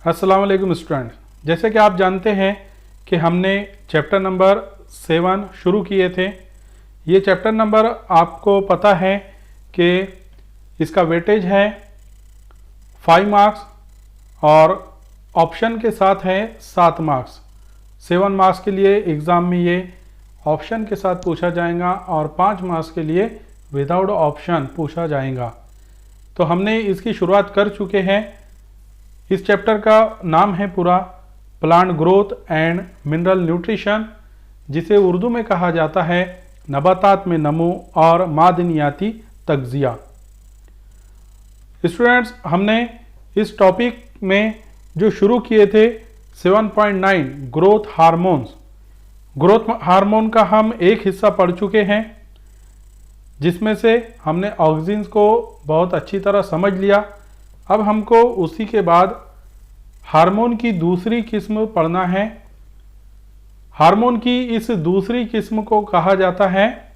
अस्सलाम वालेकुम स्टूडेंट। जैसे कि आप जानते हैं कि हमने चैप्टर नंबर 7 शुरू किए थे। ये चैप्टर नंबर आपको पता है कि इसका वेटेज है 5 मार्क्स और ऑप्शन के साथ है 7 मार्क्स। 7 मार्क्स के लिए एग्ज़ाम में ये ऑप्शन के साथ पूछा जाएगा और 5 मार्क्स के लिए विदाउट ऑप्शन पूछा जाएगा। तो हमने इसकी शुरुआत कर चुके हैं। इस चैप्टर का नाम है पूरा plant growth and mineral nutrition, जिसे उर्दू में कहा जाता है नबातात में नमो और मादनियाती तग़ज़िया। स्टूडेंट्स, हमने इस टॉपिक में जो शुरू किए थे 7.9 ग्रोथ हार्मोन्स। ग्रोथ हार्मोन का हम एक हिस्सा पढ़ चुके हैं, जिसमें से हमने ऑक्सिन्स को बहुत अच्छी तरह समझ लिया। अब हमको उसी के बाद हार्मोन की दूसरी किस्म पढ़ना है। हार्मोन की इस दूसरी किस्म को कहा जाता है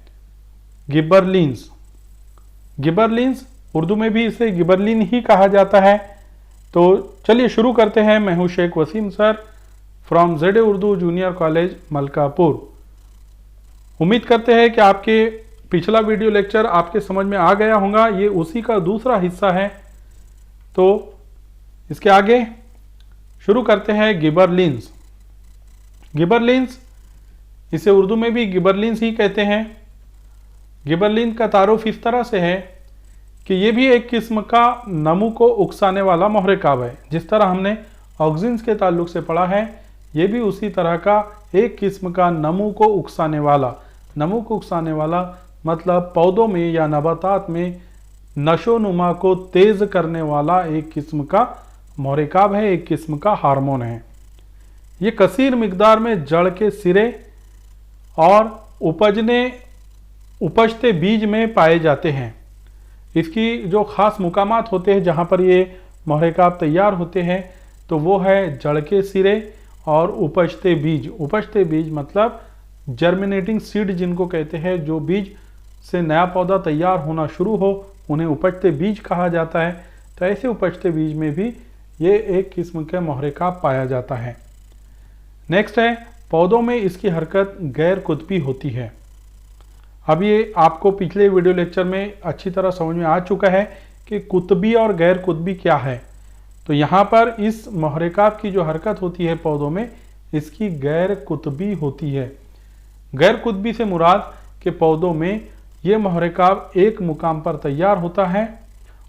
गिबरलिन्स। गिबरलिन्स उर्दू में भी इसे गिबरलिन ही कहा जाता है। तो चलिए शुरू करते हैं। मैं हूं Shaikh Waseem sir from ZA Urdu junior college Malkapur. उम्मीद करते हैं कि आपके पिछला वीडियो लेक्चर आपके समझ में आ गया होगा। ये उसी का दूसरा हिस्सा है। तो इसके आगे शुरू करते हैं गिबरलिन्स। गिबरलिन्स, इसे उर्दू में भी गिबरलिन्स ही कहते हैं। गिबरलिन का तारुफ इस तरह से है कि ये भी एक किस्म का नमू को उकसाने वाला महरकाब है। जिस तरह हमने ऑक्सिन्स के ताल्लुक से पढ़ा है, ये भी उसी तरह का एक किस्म का नमू को उकसाने वाला। नमू को उकसाने वाला मतलब पौधों में या नबातात में नशोनुमा को तेज करने वाला एक किस्म का महरकाब है, एक किस्म का हार्मोन है। ये कसीर मिकदार में जड़ के सिरे और उपजते बीज में पाए जाते हैं। इसकी जो ख़ास मुकामात होते हैं जहाँ पर ये महरकाब तैयार होते हैं, तो वो है जड़ के सिरे और उपजते बीज। उपजते बीज मतलब जर्मिनेटिंग सीड जिनको कहते हैं, जो बीज से नया पौधा तैयार होना शुरू हो उन्हें उपजते बीज कहा जाता है। तो ऐसे उपजते बीज में भी ये एक किस्म का महरकाब पाया जाता है। नेक्स्ट है, पौधों में इसकी हरकत गैर कुतबी होती है। अब ये आपको पिछले वीडियो लेक्चर में अच्छी तरह समझ में आ चुका है कि कुतबी और गैर कुतबी क्या है। तो यहाँ पर इस महरकाब की जो हरकत होती है पौधों में, इसकी गैर कुतबी होती है। गैर कुतबी से मुराद के पौधों में ये महरकाब एक मुकाम पर तैयार होता है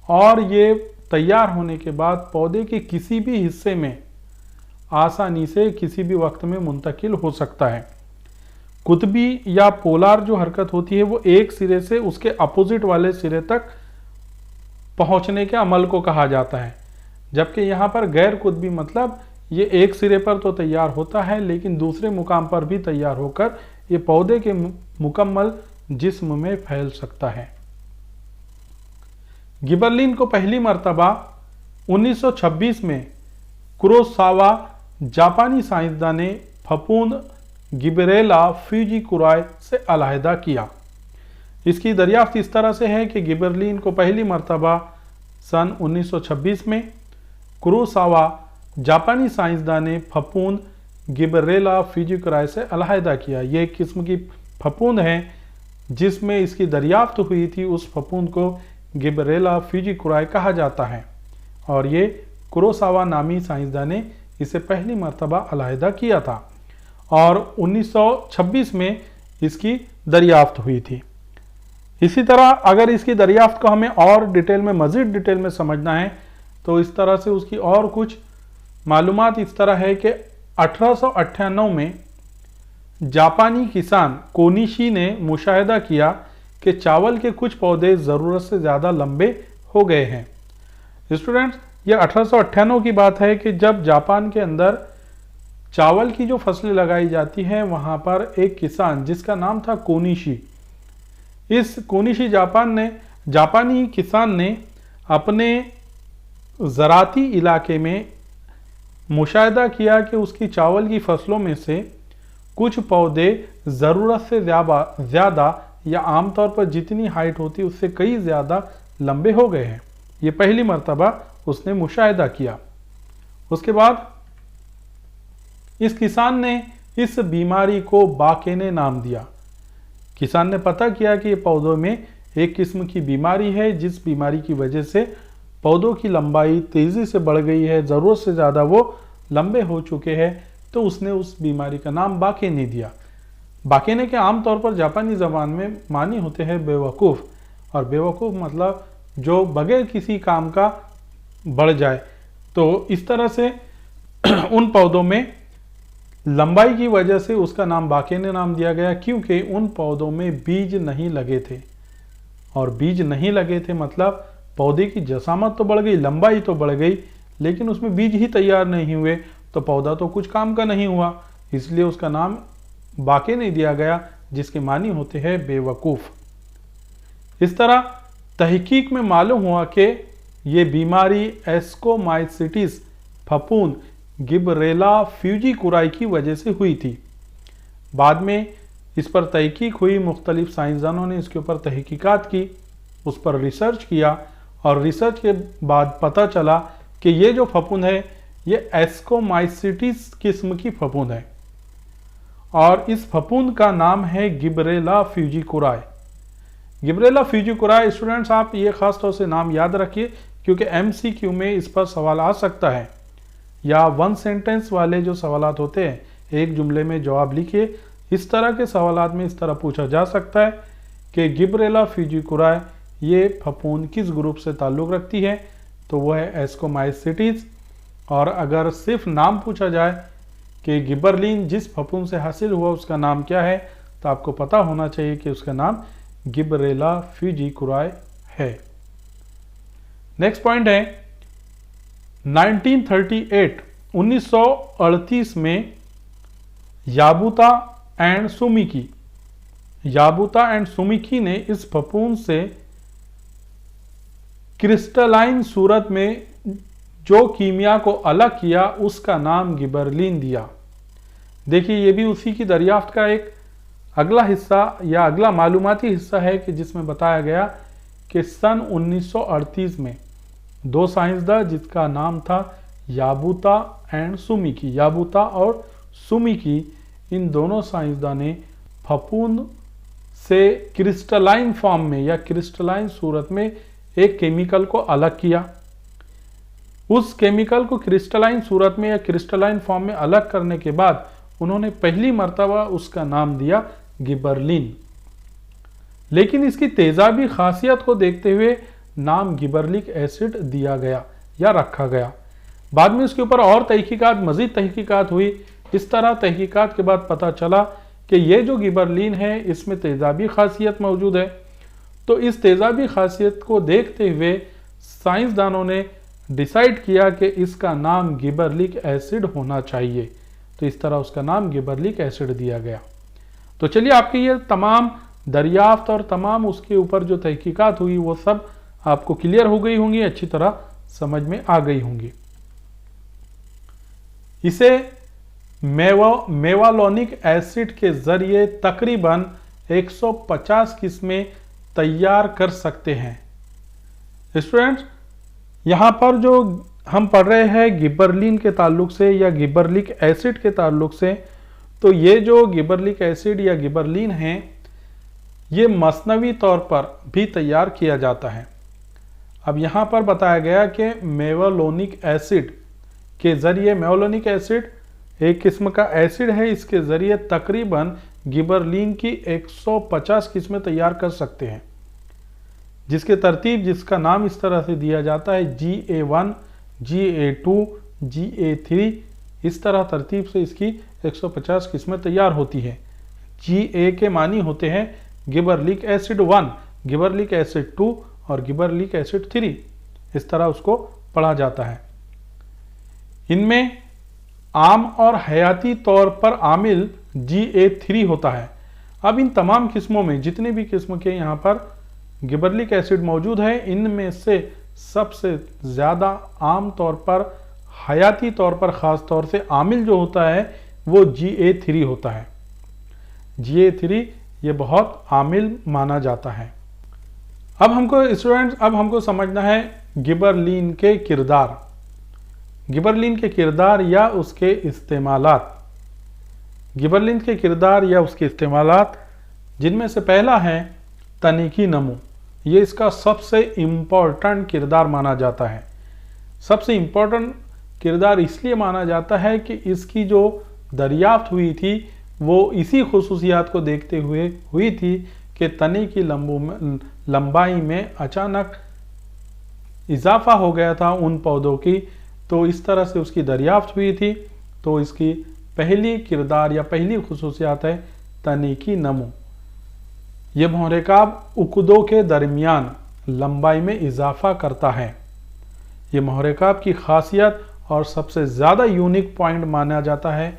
और ये तैयार होने के बाद पौधे के किसी भी हिस्से में आसानी से किसी भी वक्त में मुंतकिल हो सकता है। कुतबी या पोलार जो हरकत होती है वो एक सिरे से उसके अपोजिट वाले सिरे तक पहुंचने के अमल को कहा जाता है। जबकि यहाँ पर गैर कुतबी मतलब ये एक सिरे पर तो तैयार होता है लेकिन दूसरे मुकाम पर भी तैयार होकर ये पौधे के मुकम्मल जिस्म में फैल सकता है। गिबरलिन को पहली मर्तबा 1926 में कुरोसावा जापानी साइंसदान ने फफूंद गिबरेला फ्यूजिकुराई से अलहदा किया। इसकी दरियाफ्त इस तरह से है कि गिबरलिन को पहली मर्तबा सन 1926 में कुरोसावा जापानी साइंसदान ने फफूंद गिबरेला फ्यूजिकुराई से अलहदा किया। ये एक किस्म की फफूंद है जिसमें इसकी दरियाफ्त हुई थी। उस फफूंद को गिबरेला फ्यूजिकुराई कहा जाता है और ये कुरोसावा नामी साइंसदान ने इसे पहली मर्तबा अलहदा किया था और 1926 में इसकी दरियाफ्त हुई थी। इसी तरह अगर इसकी दरियाफ्त को हमें और डिटेल में मज़ीद डिटेल में समझना है तो इस तरह से उसकी और कुछ मालूमात इस तरह है कि 1898 में जापानी किसान कोनिशी ने मुशाहिदा किया कि चावल के कुछ पौधे ज़रूरत से ज़्यादा लंबे हो गए हैं। स्टूडेंट्स, ये 1898 की बात है कि जब जापान के अंदर चावल की जो फसलें लगाई जाती हैं वहाँ पर एक किसान जिसका नाम था कोनिशी, इस कोनिशी जापानी किसान ने अपने ज़राती इलाके में मुशाहिदा किया कि उसकी चावल की फसलों में से कुछ पौधे ज़रूरत से ज़्यादा या आमतौर पर जितनी हाइट होती है उससे कई ज़्यादा लंबे हो गए हैं। ये पहली मर्तबा उसने मुशाहिदा किया उसके बाद इस किसान ने इस बीमारी को बाकेने नाम दिया। किसान ने पता किया कि पौधों में एक किस्म की बीमारी है, जिस बीमारी की वजह से पौधों की लंबाई तेजी से बढ़ गई है, ज़रूरत से ज़्यादा वो लंबे हो चुके हैं, तो उसने उस बीमारी का नाम बाकेने दिया। बाकेने के आमतौर पर जापानी ज़बान में मानी होते हैं बेवकूफ़, और बेवकूफ़ मतलब जो बगैर किसी काम का बढ़ जाए। तो इस तरह से उन पौधों में लंबाई की वजह से उसका नाम बाकेने नाम दिया गया, क्योंकि उन पौधों में बीज नहीं लगे थे। और बीज नहीं लगे थे मतलब पौधे की जसामत तो बढ़ गई, लंबाई तो बढ़ गई, लेकिन उसमें बीज ही तैयार नहीं हुए, तो पौधा तो कुछ काम का नहीं हुआ, इसलिए उसका नाम बाकेने दिया गया, जिसके मानी होते हैं बेवकूफ़। इस तरह तहकीक में मालूम हुआ कि ये बीमारी एस्कोमाइसिटिस फफूंद गिबरेला फ्यूजिकुराई की वजह से हुई थी। बाद में इस पर तहकीक हुई, मुख्तलिफ साइंसदानों ने इसके ऊपर तहकीकात की, उस पर रिसर्च किया, और रिसर्च के बाद पता चला कि ये जो फफूंद है ये एस्कोमाइसिटिस किस्म की फफूंद है, और इस फफूंद का नाम है गिबरेला फ्यूजिकुराई। गिबरेला फ्यूजिकुराई स्टूडेंट्स, आप ये खास तौर से नाम याद रखिए, क्योंकि MCQ में इस पर सवाल आ सकता है, या वन सेंटेंस वाले जो सवालात होते हैं, एक जुमले में जवाब लिखिए, इस तरह के सवालात में इस तरह पूछा जा सकता है कि गिबरेला फ्यूजिकुराई ये फफूंद किस ग्रुप से ताल्लुक़ रखती है, तो वह है एस्कोमाइसिटिस। और अगर सिर्फ नाम पूछा जाए कि गिबरलिन जिस फफूंद से हासिल हुआ उसका नाम क्या है, तो आपको पता होना चाहिए कि उसका नाम गिबरेला फ्यूजिकुराई है। नेक्स्ट पॉइंट है 1938 में याबुता एंड सुमिकी ने इस फफूंद से क्रिस्टलाइन सूरत में जो कीमिया को अलग किया उसका नाम गिबरलिन दिया। देखिए, ये भी उसी की दरियाफ्त का एक अगला हिस्सा या अगला मालूमाती हिस्सा है कि जिसमें बताया गया कि सन 1938 में दो साइंसदान जिसका नाम था याबुता एंड सुमिकी, याबुता और सुमिकी, इन दोनों साइंसदान ने फफूंद से क्रिस्टलाइन फॉर्म में या क्रिस्टलाइन सूरत में एक केमिकल को अलग किया। उस केमिकल को क्रिस्टलाइन सूरत में या क्रिस्टलाइन फॉर्म में अलग करने के बाद उन्होंने पहली मर्तबा उसका नाम दिया गिबरलिन। लेकिन इसकी तेजाबी खासियत को देखते हुए नाम गिबरलिक एसिड दिया गया या रखा गया। बाद में इसके ऊपर और मज़ीद तहकीकात हुई। इस तरह तहकीकात के बाद पता चला कि ये जो गिबरलिन है इसमें तेजाबी खासियत मौजूद है। तो इस तेजाबी खासियत को देखते हुए साइंसदानों ने डिसाइड किया कि इसका नाम गिबरलिक एसिड होना चाहिए, तो इस तरह उसका नाम गिबरलिक एसिड दिया गया। तो चलिए, आपकी ये तमाम दरियाफ्त और तमाम उसके ऊपर जो तहकीकात हुई वो सब आपको क्लियर हो गई होंगी, अच्छी तरह समझ में आ गई होंगी। इसे मेवालोनिक एसिड के जरिए तकरीबन 150 किस्में तैयार कर सकते हैं। स्टूडेंट्स, यहाँ पर जो हम पढ़ रहे हैं गिबरलिन के ताल्लुक से या गिबरलिक एसिड के ताल्लुक से, तो ये जो गिबरलिक एसिड या गिबरलिन है ये मसनवी तौर पर भी तैयार किया जाता है। अब यहाँ पर बताया गया कि मेवालोनिक एसिड के ज़रिए, मेवालोनिक एसिड एक किस्म का एसिड है, इसके ज़रिए तकरीबन गिबरलिन की 150 किस्में तैयार कर सकते हैं, जिसके तरतीब जिसका नाम इस तरह से दिया जाता है GA1, GA2, GA3, इस तरह तरतीब से इसकी 150 किस्में तैयार होती हैं। GA के मानी होते हैं गिबरलिक एसिड 1, गिबरलिक एसिड 2 और गिबरलिक एसिड 3, इस तरह उसको पढ़ा जाता है। इनमें आम और हयाती तौर पर आमिल GA3 होता है। अब इन तमाम किस्मों में जितने भी किस्म के यहाँ पर गिबरलिक एसिड मौजूद है, इनमें से सबसे ज़्यादा आम तौर पर, हयाती तौर पर ख़ास तौर से आमिल जो होता है वो GA3 होता है। GA3 ये बहुत आमिल माना जाता है। अब हमको स्टूडेंट्स, अब हमको समझना है गिबरलिन के किरदार। गिबरलिन के किरदार या उसके इस्तेमालात। गिबरलिन के किरदार या उसके इस्तेमालात, जिनमें से पहला है तनिकी नमू। ये इसका सबसे इम्पोर्टेंट किरदार माना जाता है। सबसे इम्पोर्टेंट किरदार इसलिए माना जाता है कि इसकी जो दरियाफ्त हुई थी वो इसी खुसूसियात को देखते हुए हुई थी कि तने की लंबाई में अचानक इजाफा हो गया था उन पौधों की, तो इस तरह से उसकी दरियाफ्त हुई थी। तो इसकी पहली किरदार या पहली खुसूसियात है तने की नमू। ये मोहरेकाब उकदों के दरमियान लंबाई में इजाफा करता है। ये मोहरेकाब की खासियत और सबसे ज़्यादा यूनिक पॉइंट माना जाता है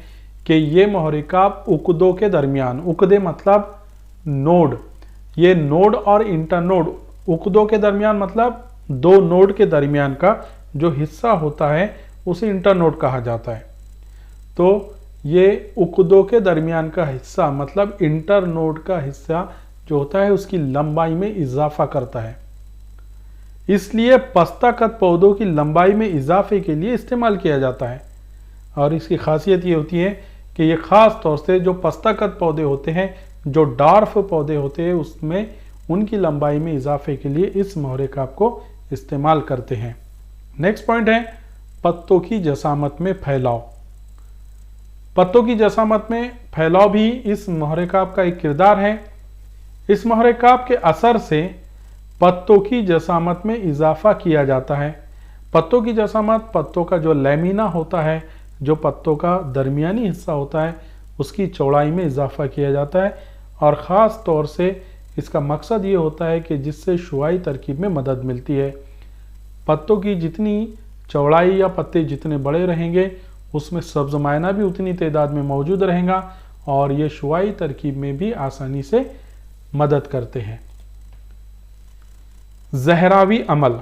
कि ये मोहरेकाब उकदों के दरमियान, उकदे मतलब नोड, ये नोड और इंटरनोड, उकदों के दरमियान मतलब दो नोड के दरमियान का जो हिस्सा होता है उसे इंटरनोड कहा जाता है। तो ये उकदों के दरमियान का हिस्सा मतलब इंटरनोड का हिस्सा जो होता है उसकी लंबाई में इजाफा करता है। इसलिए पस्ता कद पौधों की लंबाई में इजाफे के लिए इस्तेमाल किया जाता है। और इसकी खासियत ये होती है कि ये ख़ास तौर से जो पस्ता कद पौधे होते हैं, जो डार्फ पौधे होते हैं, उसमें उनकी लंबाई में इजाफे के लिए इस मोहरेकाब को इस्तेमाल करते हैं। नेक्स्ट पॉइंट है पत्तों की जसामत में फैलाव। पत्तों की जसामत में फैलाव भी इस मोहरेकाब का एक किरदार है। इस मोहरेकाब के असर से पत्तों की जसामत में इजाफा किया जाता है। पत्तों की जसामत, पत्तों का जो लैमिना होता है, जो पत्तों का दरमियानी हिस्सा होता है, उसकी चौड़ाई में इजाफा किया जाता है। और ख़ास तौर से इसका मकसद ये होता है कि जिससे शुआई तरकीब में मदद मिलती है। पत्तों की जितनी चौड़ाई या पत्ते जितने बड़े रहेंगे उसमें सब्ज़ मायना भी उतनी तादाद में मौजूद रहेगा और ये शुआई तरकीब में भी आसानी से मदद करते हैं। ज़हरावी अमल,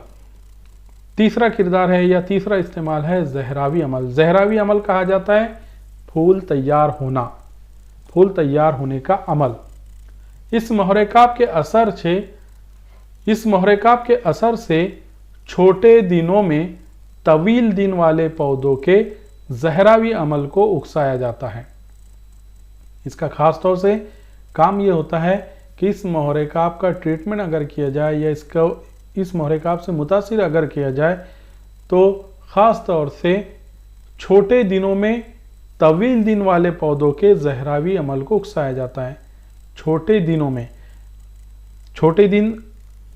तीसरा किरदार है या तीसरा इस्तेमाल है ज़हरावी अमल। ज़हरावी अमल कहा जाता है फूल तैयार होना, फूल तैयार होने का अमल। इस मोहरेकाब के असर से छोटे दिनों में तवील दिन वाले पौधों के ज़हरावी अमल को उकसाया जाता है। इसका खास तौर से काम ये होता है कि इस मोहरेकाब का ट्रीटमेंट अगर किया जाए या इस मोहरेकाब से मुतासिर अगर किया जाए तो ख़ास तौर से छोटे दिनों में तवील दिन वाले पौधों के ज़हरावी अमल को उकसाया जाता है। छोटे दिनों में, छोटे दिन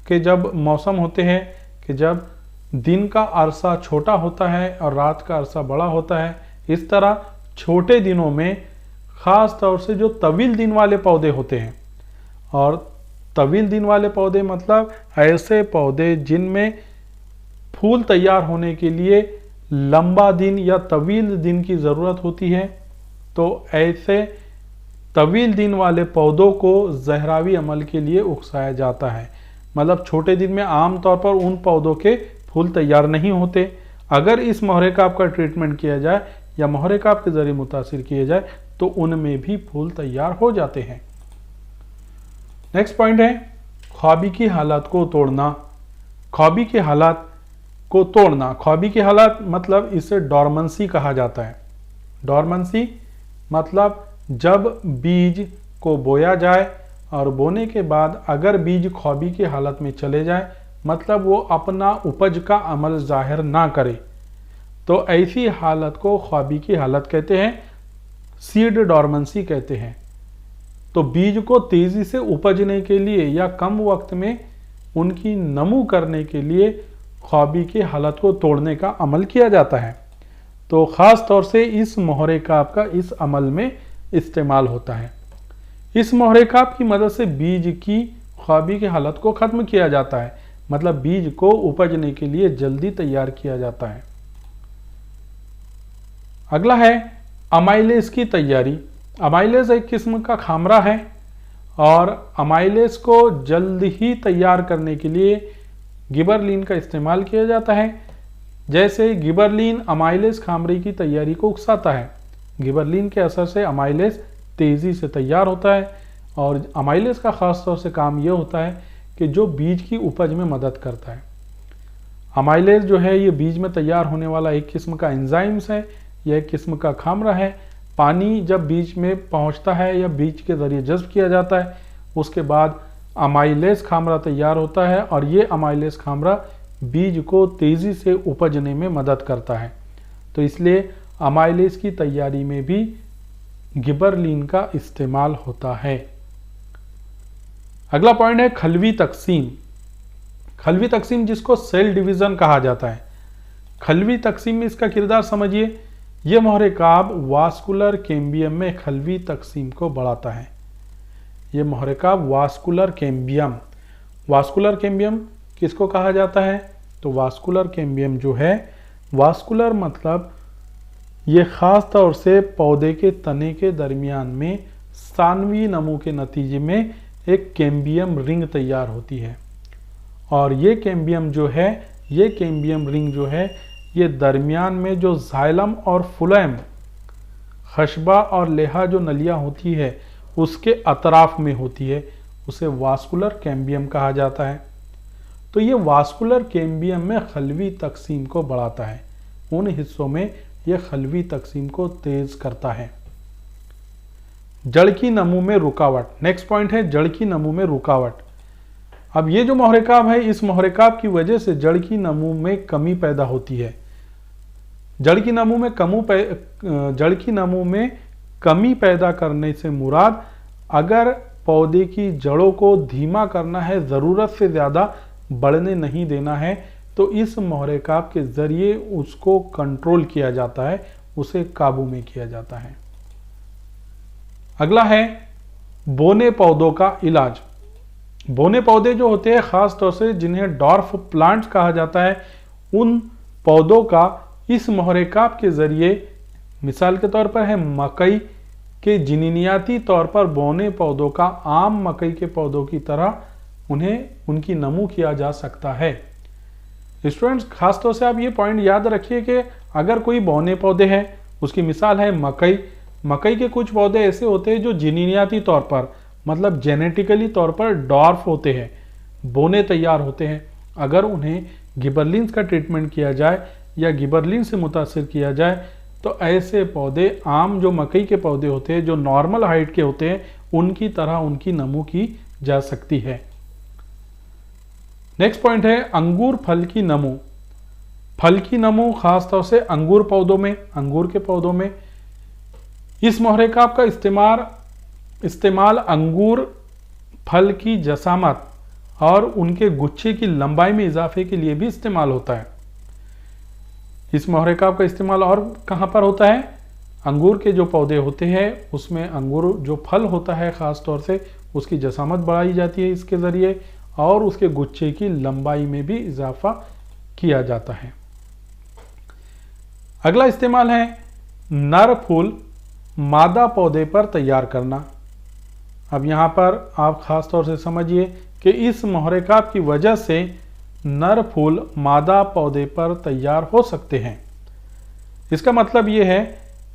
के जब मौसम होते हैं कि जब दिन का अरसा छोटा होता है और रात का अरसा बड़ा होता है, इस तरह छोटे दिनों में ख़ास तौर से जो तवील दिन वाले पौधे होते हैं, और तवील दिन वाले पौधे मतलब ऐसे पौधे जिनमें फूल तैयार होने के लिए लंबा दिन या तवील दिन की ज़रूरत होती है, तो ऐसे तवील दिन वाले पौधों को ज़हरावी अमल के लिए उकसाया जाता है। मतलब छोटे दिन में आम तौर पर उन पौधों के फूल तैयार नहीं होते। अगर इस मोहरेकाब का ट्रीटमेंट किया जाए या मोहरेकाब के ज़रिए मुतासिर किया जाए तो उनमें भी फूल तैयार हो जाते हैं। नेक्स्ट पॉइंट है ख्वाबी की हालात को तोड़ना। ख्वाबी के हालात को तोड़ना, ख्वाबी के हालात मतलब इसे डॉर्मेंसी कहा जाता है। डॉर्मेंसी मतलब जब बीज को बोया जाए और बोने के बाद अगर बीज ख्वाबी की हालत में चले जाए, मतलब वो अपना उपज का अमल जाहिर ना करे, तो ऐसी हालत को ख्वाबी की हालत कहते हैं, सीड डॉर्मेंसी कहते हैं। तो बीज को तेज़ी से उपजने के लिए या कम वक्त में उनकी नमू करने के लिए ख्वाबी की हालत को तोड़ने का अमल किया जाता है। तो ख़ास तौर से इस मोहरेकाब का इस अमल में इस्तेमाल होता है। इस मोहरेकाब की मदद से बीज की ख्वाबी की हालत को ख़त्म किया जाता है, मतलब बीज को उपजने के लिए जल्दी तैयार किया जाता है। अगला है अमाइलेज की तैयारी। अमाइलेज एक किस्म का खामरा है और अमाइलेज को जल्द ही तैयार करने के लिए गिबरलिन का इस्तेमाल किया जाता है। जैसे गिबरलिन अमाइलेज खामरे की तैयारी को उकसाता है। गिबरलिन के असर से अमाइलेज तेज़ी से तैयार होता है और अमाइलेज का ख़ास तौर से काम यह होता है कि जो बीज की उपज में मदद करता है। अमाइलेज जो है ये बीज में तैयार होने वाला एक किस्म का एंजाइम्स है, यह एक किस्म का खामरा है। पानी जब बीज में पहुंचता है या बीज के ज़रिए जज्ब किया जाता है, उसके बाद अमाइलेज खामरा तैयार होता है और ये अमाइलेज खामरा बीज को तेज़ी से उपजने में मदद करता है। तो इसलिए अमाइलेज की तैयारी में भी गिबरलिन का इस्तेमाल होता है। अगला पॉइंट है खलवी तकसीम। खलवी तकसीम जिसको सेल डिवीज़न कहा जाता है। खलवी तकसीम में इसका किरदार समझिए। यह महरकाब वास्कुलर कैम्बियम में खलवी तकसीम को बढ़ाता है। यह महरकाब वास्कुलर कैम्बियम, वास्कुलर कैम्बियम किसको कहा जाता है? तो वास्कुलर कैम्बियम जो है, वास्कुलर मतलब ये ख़ास तौर से पौधे के तने के दरमियान में सानवी नमू के नतीजे में एक कैम्बियम रिंग तैयार होती है। और ये कैम्बियम जो है, ये कैम्बियम रिंग जो है, ये दरमियान में जो जाइलम और फुलैम, खशबा और लेहा जो नलियाँ होती है उसके अतराफ में होती है, उसे वास्कुलर कैम्बियम कहा जाता है। तो ये वास्कुलर कैम्बियम में खलवी तकसीम को बढ़ाता है। उन हिस्सों में यह खलवी तकसीम को तेज करता है। जड़ की नमू में रुकावट। नेक्स्ट पॉइंट है जड़ की नमू में रुकावट। अब ये जो महरकाब है, इस महरकाब की वजह से जड़ की नमू में कमी पैदा होती है। जड़ की नमू में कमी पैदा करने से मुराद, अगर पौधे की जड़ों को धीमा करना है, ज़रूरत से ज़्यादा बढ़ने नहीं देना है, तो इस महरकाब के ज़रिए उसको कंट्रोल किया जाता है, उसे काबू में किया जाता है। अगला है बोने पौधों का इलाज। बोने पौधे जो होते हैं, ख़ास तौर से जिन्हें डॉर्फ प्लांट्स कहा जाता है, उन पौधों का इस महरकाब के ज़रिए, मिसाल के तौर पर है मकई के जिनिनियाती तौर पर बोने पौधों का आम मकई के पौधों की तरह उनकी नमू किया जा सकता है। स्टूडेंट्स, खासतौर से आप ये पॉइंट याद रखिए कि अगर कोई बोने पौधे हैं, उसकी मिसाल है मकई। मकई के कुछ पौधे ऐसे होते हैं जो जिनिनियाती तौर पर, मतलब जेनेटिकली तौर पर डॉर्फ होते हैं, बोने तैयार होते हैं। अगर उन्हें गिबरलिन्स का ट्रीटमेंट किया जाए या गिबरलिन से मुतासिर किया जाए, तो ऐसे पौधे आम जो मकई के पौधे होते हैं, जो नॉर्मल हाइट के होते हैं, उनकी तरह उनकी नमू की जा सकती है। नेक्स्ट पॉइंट है अंगूर फल की नमू। फल की नमू खासतौर से अंगूर पौधों में, अंगूर के पौधों में इस महरकाब का इस्तेमाल अंगूर फल की जसामत और उनके गुच्छे की लंबाई में इजाफे के लिए भी इस्तेमाल होता है। इस महरकाब का इस्तेमाल और कहाँ पर होता है? अंगूर के जो पौधे होते हैं उसमें अंगूर जो फल होता है, ख़ास तौर से उसकी जसामत बढ़ाई जाती है इसके ज़रिए, और उसके गुच्छे की लंबाई में भी इजाफा किया जाता है। अगला इस्तेमाल है नर फूल मादा पौधे पर तैयार करना। अब यहाँ पर आप ख़ास तौर से समझिए कि इस महरकाब की वजह से नर फूल मादा पौधे पर तैयार हो सकते हैं। इसका मतलब ये है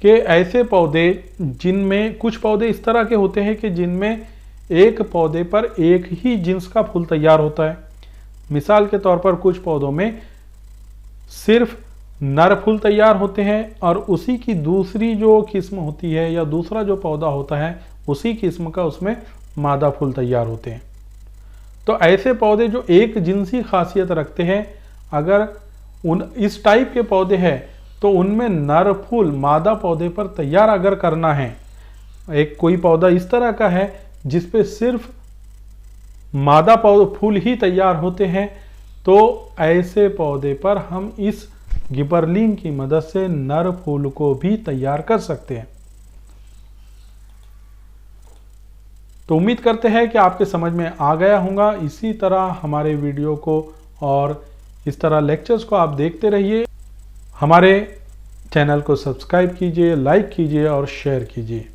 कि ऐसे पौधे जिनमें, कुछ पौधे इस तरह के होते हैं कि जिनमें एक पौधे पर एक ही जिन्स का फूल तैयार होता है। मिसाल के तौर पर कुछ पौधों में सिर्फ नर फूल तैयार होते हैं और उसी की दूसरी जो किस्म होती है या दूसरा जो पौधा होता है, उसी किस्म का उसमें मादा फूल तैयार होते हैं। तो ऐसे पौधे जो एक जिनसी खासियत रखते हैं, अगर इस टाइप के पौधे हैं, तो उनमें नर फूल मादा पौधे पर तैयार अगर करना है, एक कोई पौधा इस तरह का है जिस पे सिर्फ मादा फूल ही तैयार होते हैं, तो ऐसे पौधे पर हम इस गिबरलिन की मदद से नर फूल को भी तैयार कर सकते हैं। तो उम्मीद करते हैं कि आपके समझ में आ गया होगा। इसी तरह हमारे वीडियो को और इस तरह लेक्चर्स को आप देखते रहिए। हमारे चैनल को सब्सक्राइब कीजिए, लाइक कीजिए और शेयर कीजिए।